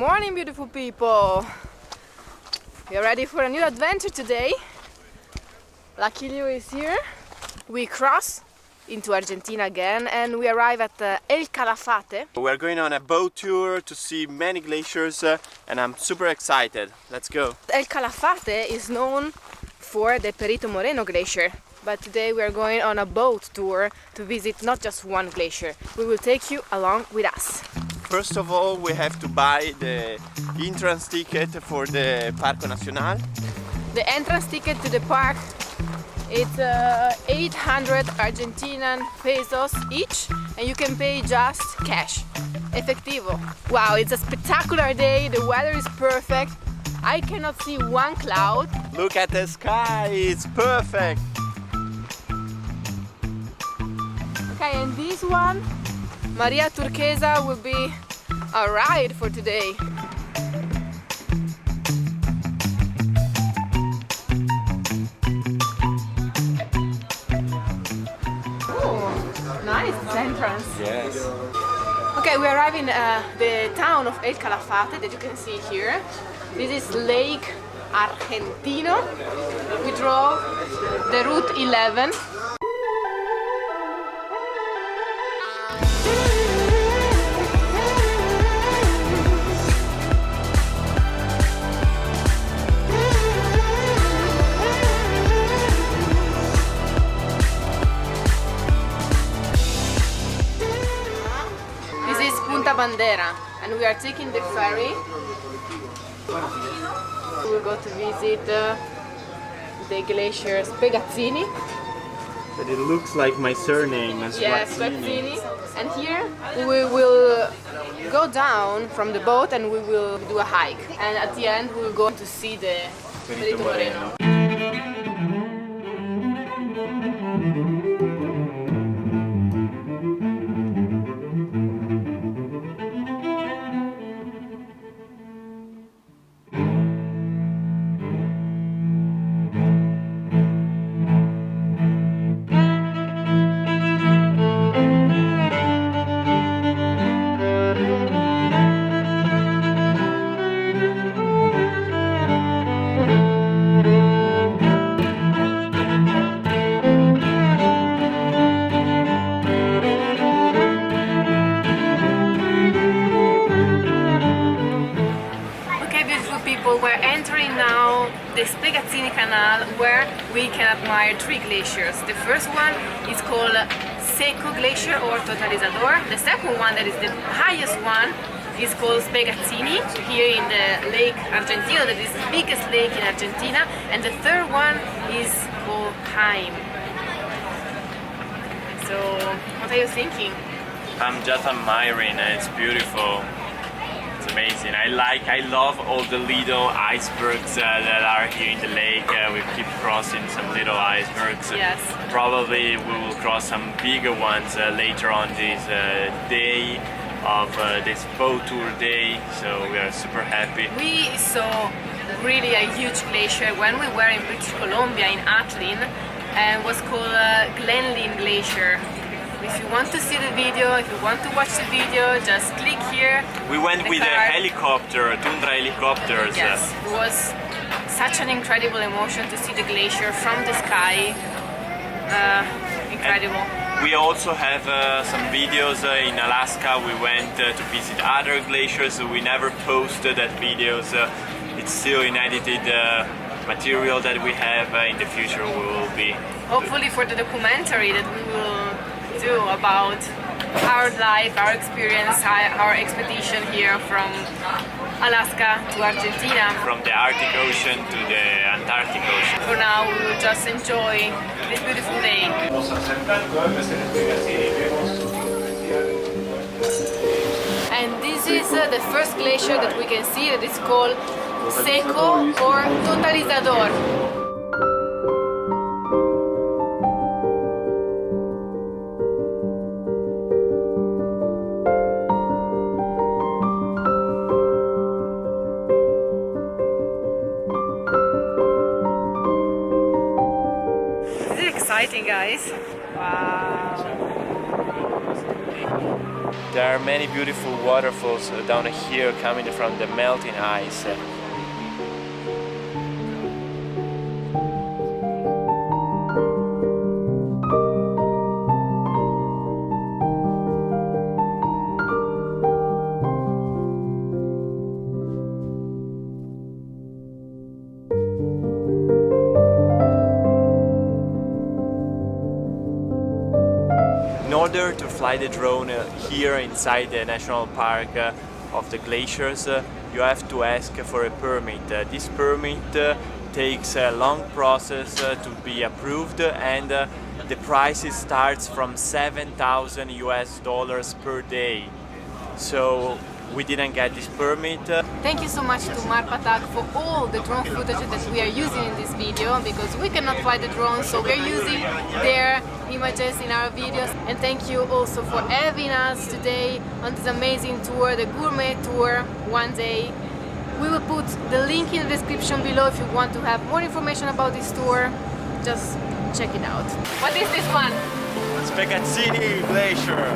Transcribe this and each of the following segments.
morning, beautiful people! We are ready for a new adventure today. Lucky Leo is here. We cross into Argentina again and we arrive at El Calafate. We're going on a boat tour to see many glaciers and I'm super excited. Let's go! El Calafate is known for the Perito Moreno Glacier, but today we are going on a boat tour to visit not just one glacier. We will take you along with us. First of all, we have to buy the entrance ticket for the Parco Nacional. The entrance ticket to the park, it's 800 Argentinian pesos each, and you can pay just cash, efectivo. Wow, it's a spectacular day, the weather is perfect. I cannot see one cloud. Look at the sky, it's perfect! Okay, and this one, Maria Turquesa, will be a ride for today. Oh, nice entrance. Yes. Okay, we arrive in the town of El Calafate that you can see here. This is Lake Argentino. We drove the Route 11. Bandera, and we are taking the ferry. We will go to visit the glacier Spegazzini. But it looks like my surname as yes, Spegazzini. And here we will go down from the boat and we will do a hike. And at the end we will go to see the Perito Moreno. We're entering now the Spegazzini Canal, where we can admire three glaciers. The first one is called Seco Glacier or Totalizador. The second one, that is the highest one, is called Spegazzini, here in the Lake Argentino, that is the biggest lake in Argentina. And the third one is called Haim. So, what are you thinking? I'm just admiring, it's beautiful. It's amazing. I love all the little icebergs that are here in the lake. We keep crossing some little icebergs. Yes. Probably we will cross some bigger ones later on this day of this boat tour day. So we are super happy. We saw really a huge glacier when we were in British Columbia in Atlin, and was called Glenlyn Glacier. If you want to see the video, if you want to watch the video, just click here. We went with a helicopter, Tundra helicopters. Yes, it was such an incredible emotion to see the glacier from the sky. Incredible. And we also have some videos in Alaska. We went to visit other glaciers. We never posted that videos. It's still unedited material that we have. In the future we will be... Hopefully for the documentary that we will do about our life, our experience, our expedition here from Alaska to Argentina. From the Arctic Ocean to the Antarctic Ocean. For now, we will just enjoy this beautiful day. And this is the first glacier that we can see, that is called Seco or Totalizador. Exciting, guys. Wow. There are many beautiful waterfalls down here coming from the melting ice. In order to fly the drone here inside the national park of the glaciers, you have to ask for a permit. This permit takes a long process to be approved, and the price starts from $7,000 per day. So we didn't get this permit. Thank you so much to Marpatag for all the drone footage that we are using in this video, because we cannot fly the drone, so we're using their images in our videos. And thank you also for having us today on this amazing tour, the Gourmet Tour, one day. We will put the link in the description below if you want to have more information about this tour. Just check it out. What is this one? Spegazzini Glacier.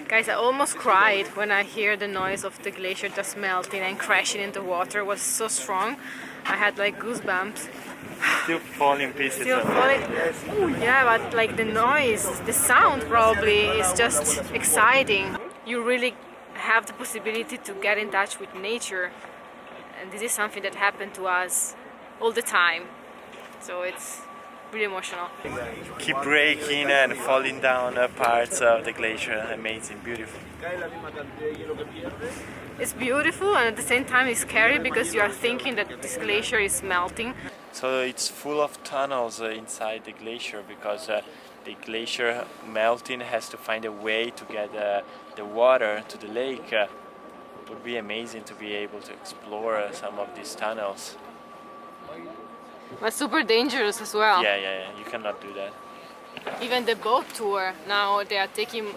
Guys, I almost cried when I hear the noise of the glacier just melting and crashing into water. It was so strong. I had like goosebumps. Still falling pieces. Still falling. Oh, yeah, but like the noise, the sound probably is just exciting. You really have the possibility to get in touch with nature, and this is something that happened to us all the time. So it's really emotional. Keep breaking and falling down parts of the glacier. Amazing, beautiful. It's beautiful, and at the same time it's scary because you are thinking that this glacier is melting. So it's full of tunnels inside the glacier, because the glacier melting has to find a way to get the water to the lake. It would be amazing to be able to explore some of these tunnels. But super dangerous as well. Yeah, you cannot do that. Even the boat tour, now they are taking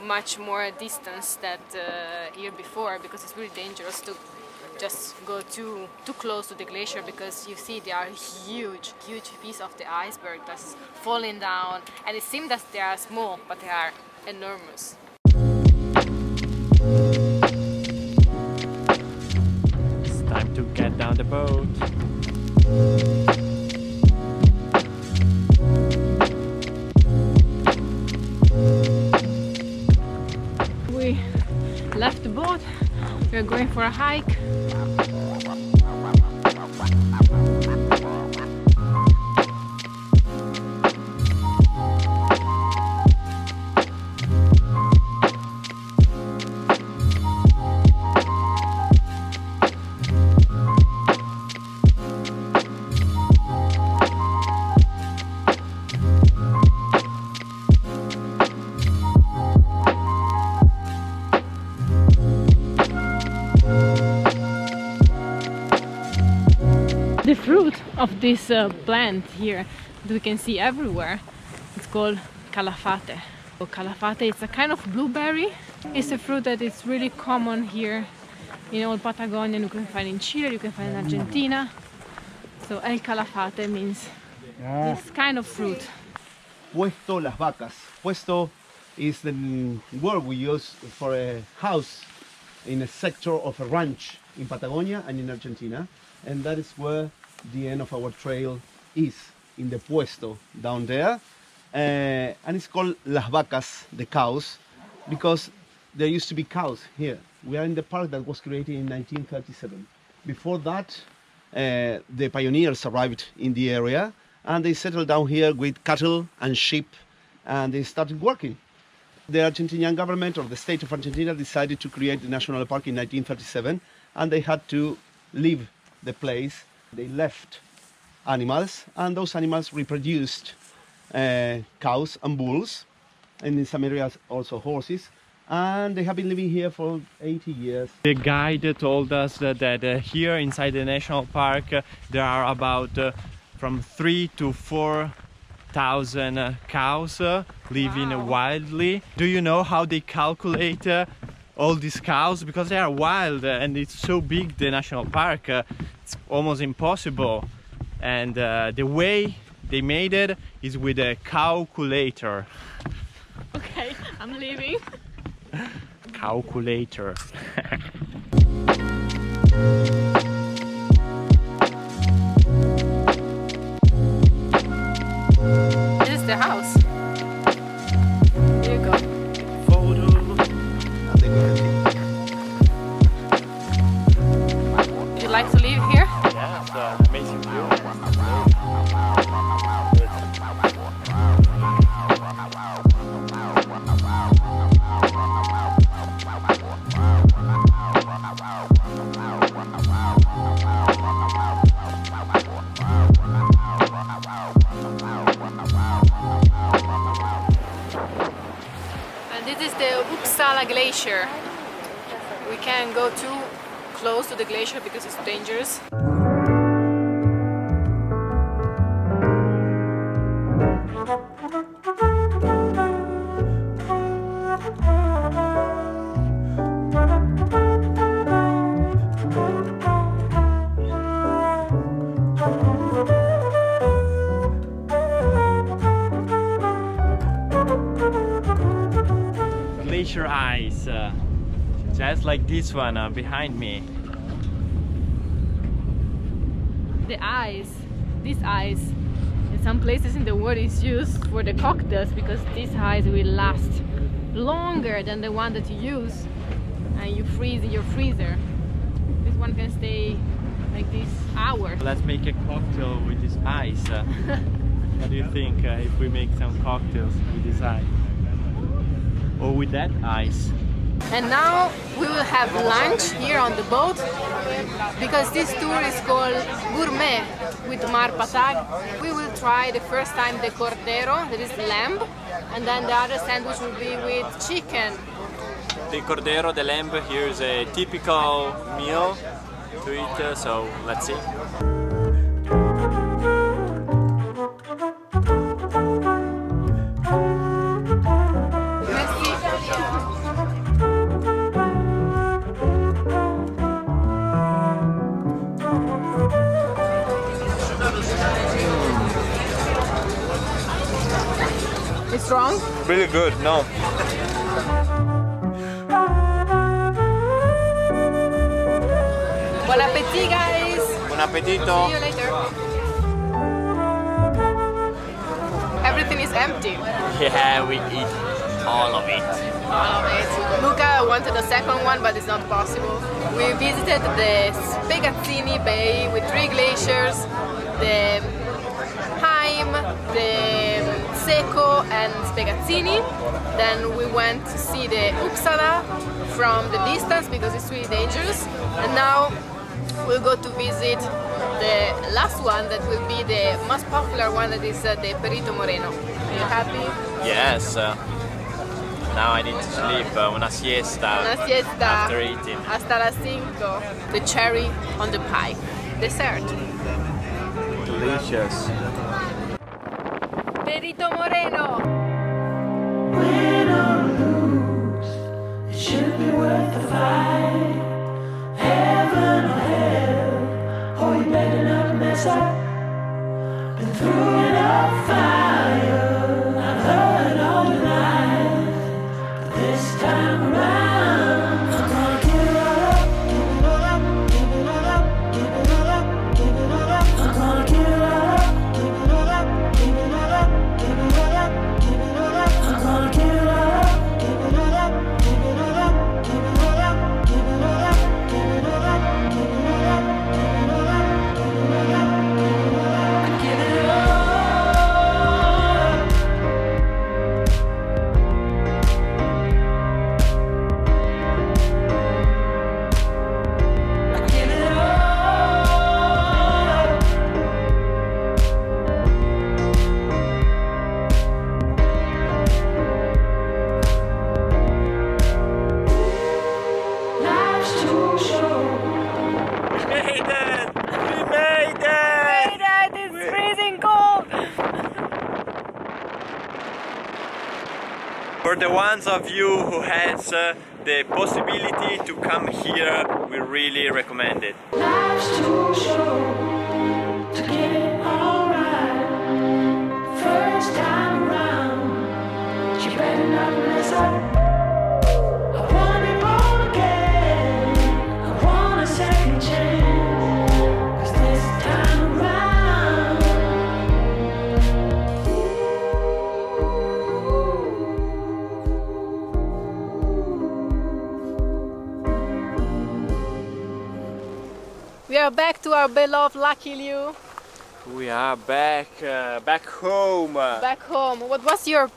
much more distance than the year before, because it's really dangerous to just go too close to the glacier, because you see they are huge piece of the iceberg that's falling down, and it seems that they are small, but they are enormous. It's time to get down the boat. We left the boat, we are going for a hike. The fruit of this plant here that we can see everywhere, it's called Calafate. So Calafate is a kind of blueberry. It's a fruit that is really common here in all Patagonia. You can find in Chile, you can find in Argentina. So el Calafate means this kind of fruit. Puesto las vacas. Puesto is the word we use for a house in a sector of a ranch in Patagonia and in Argentina. And that is where the end of our trail is, in the puesto down there. And it's called las vacas, the cows, because there used to be cows here. We are in the park that was created in 1937. Before that, the pioneers arrived in the area and they settled down here with cattle and sheep, and they started working. The Argentinian government, or the state of Argentina, decided to create the national park in 1937, and they had to leave the place. They left animals, and those animals reproduced cows and bulls, and in some areas also horses, and they have been living here for 80 years. The guide told us that here inside the national park there are about from 3,000 to 4,000 cows living wildly. Do you know how they calculate all these cows? Because they are wild and it's so big, the national park, it's almost impossible. And the way they made it is with a calculator. Okay, I'm leaving. Calculator. This is the house. Here you go. Photo. And they go Would you like to live here? Yeah, it's an amazing view. And this is the Upsala Glacier. We can't go too close to the glacier because it's dangerous. Glacier ice, just like this one behind me. The ice, this ice, in some places in the world is used for the cocktails because this ice will last longer than the one that you use and you freeze in your freezer. This one can stay like this hours. Let's make a cocktail with this ice. What do you think if we make some cocktails with this ice? Or with that ice? And now we will have lunch here on the boat because this tour is called Gourmet with Marpatag. We will try the first time the cordero, that is lamb, and then the other sandwich will be with chicken. The cordero, the lamb, here is a typical meal to eat, so let's see. It's wrong? Really good, no. Bon appetit, guys! Buon appetito! See you later. Everything is empty. Yeah, we eat all of it. All of it. Luca wanted a second one, but it's not possible. We visited the Spegazzini Bay with 3 glaciers, the Haim, the Seco and Spegazzini. Then we went to see the Upsala from the distance because it's really dangerous. And now we'll go to visit the last one that will be the most popular one, that is the Perito Moreno. Are you happy? Yes. Now I need to sleep, una siesta. Una siesta. After eating. Hasta las 5. The cherry on the pie. Dessert. Delicious. Perito Moreno! Win or lose, it should be worth the fight. Heaven or hell, oh, you better not mess up. Been through enough fire, I've heard all the lies. But this time around, I'm gonna give it all up, give it all up, give it all up, give it all up, give it all up. I'm gonna give it all up, give it all up, give it all up, give it all up, give it all up. I'm gonna give it all up, give it all up, give it all up, give it all up, give it all up, give it all up, give it all up, give it all up, give it all up, give it all up. I give it all. I give it all. Life's too short. We made it! We made it! Dad, it's freezing cold! For the ones of you who has the possibility to come here, we really recommend it. Life's too short to get it all right. First time around, you better not mess up. I want it all again. I want a second chance. 'Cause this time around, We are back to our beloved Lucky Liu, We are back, back home. back home. What was your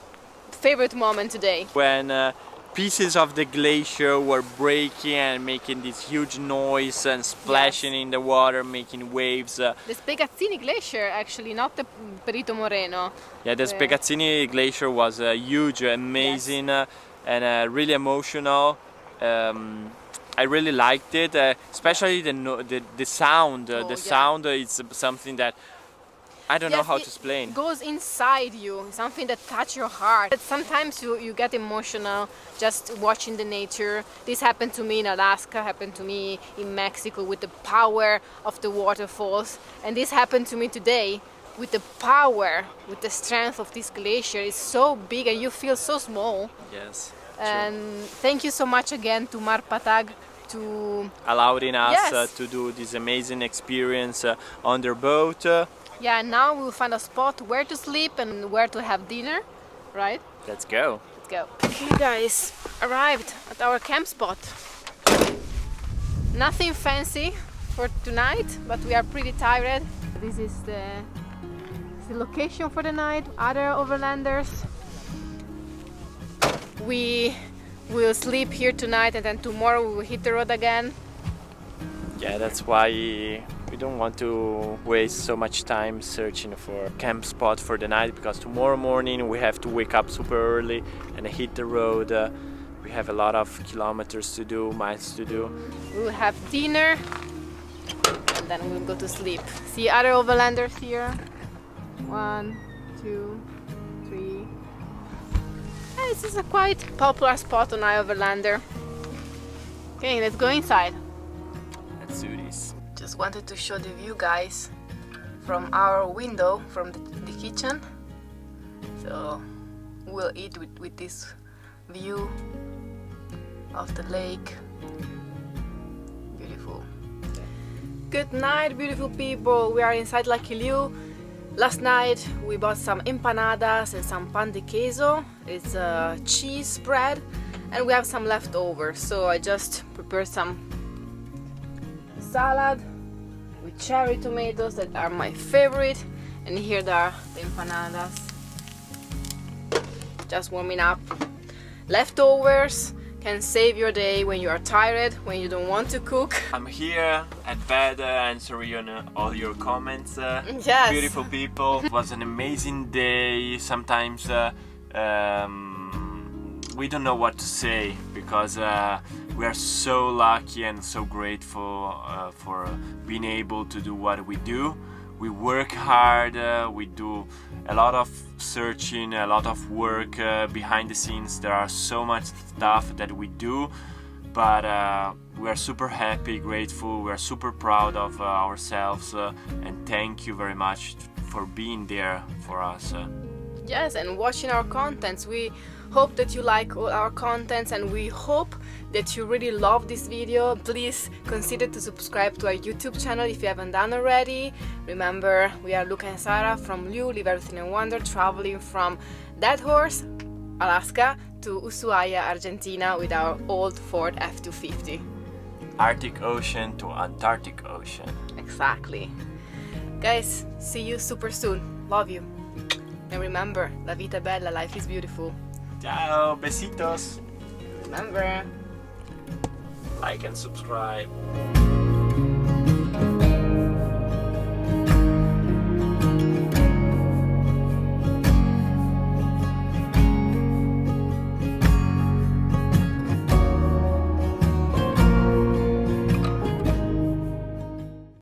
favorite moment today? When pieces of the glacier were breaking and making this huge noise and splashing in the water, making waves. The Spegazzini Glacier, actually, not the Perito Moreno. Yeah, the Spegazzini Glacier was huge, amazing, and really emotional. I really liked it, especially the sound. Oh, The yeah. sound is something that I don't know Yes, how it to explain. goes inside you, something that touches your heart. But sometimes you get emotional just watching the nature. This happened to me in Alaska, happened to me in Mexico with the power of the waterfalls. And this happened to me today with the power, with the strength of this glacier. It's so big and you feel so small. Yes. And thank you so much again to Marpatag to Allowing us Yes. to do this amazing experience on their boat. yeah, now we'll find a spot where to sleep and where to have dinner, right? Let's go. Let's go. Okay guys, arrived at our camp spot. Nothing fancy for tonight, but we are pretty tired. This is the location for the night. Other overlanders. We will sleep here tonight and then tomorrow we will hit the road again. Yeah, that's why we don't want to waste so much time searching for a camp spot for the night, because tomorrow morning we have to wake up super early and hit the road. We have a lot of kilometers to do, miles to do. We will have dinner and then we'll go to sleep. See other overlanders here. 1, 2, 3. This is a quite popular spot on iOverlander. Okay, let's go inside. Let's do this. Just wanted to show the view, guys, from our window, from the kitchen. So we'll eat with this view of the lake. Beautiful. Good night, beautiful people. We are inside Lucky Liu. Last night we bought some empanadas and some pan de queso. It's a cheese spread, and we have some leftovers. So I just prepared some salad with cherry tomatoes that are my favorite, and here there are the empanadas. Just warming up. Leftovers can save your day when you are tired, when you don't want to cook. I'm here at bed answering all your comments. Yes. Beautiful people. It was an amazing day. Sometimes we don't know what to say, because we are so lucky and so grateful for being able to do what we do. we work hard, we do a lot of searching, a lot of work behind the scenes. There are so much stuff that we do, but we are super happy, grateful, we are super proud of ourselves, and thank you very much for being there for us. Yes, and watching our contents. We hope that you like all our contents, and we hope that you really love this video. Please consider to subscribe to our YouTube channel if you haven't done already. Remember, we are Luca and Sara from LeAw, Leave Everything and Wander, traveling from Dead Horse, Alaska to Ushuaia, Argentina with our old Ford F-250. Arctic Ocean to Antarctic Ocean. Exactly. Guys, see you super soon. Love you. And remember, la vita è bella, life is beautiful. Ciao, besitos. Remember, Like and subscribe.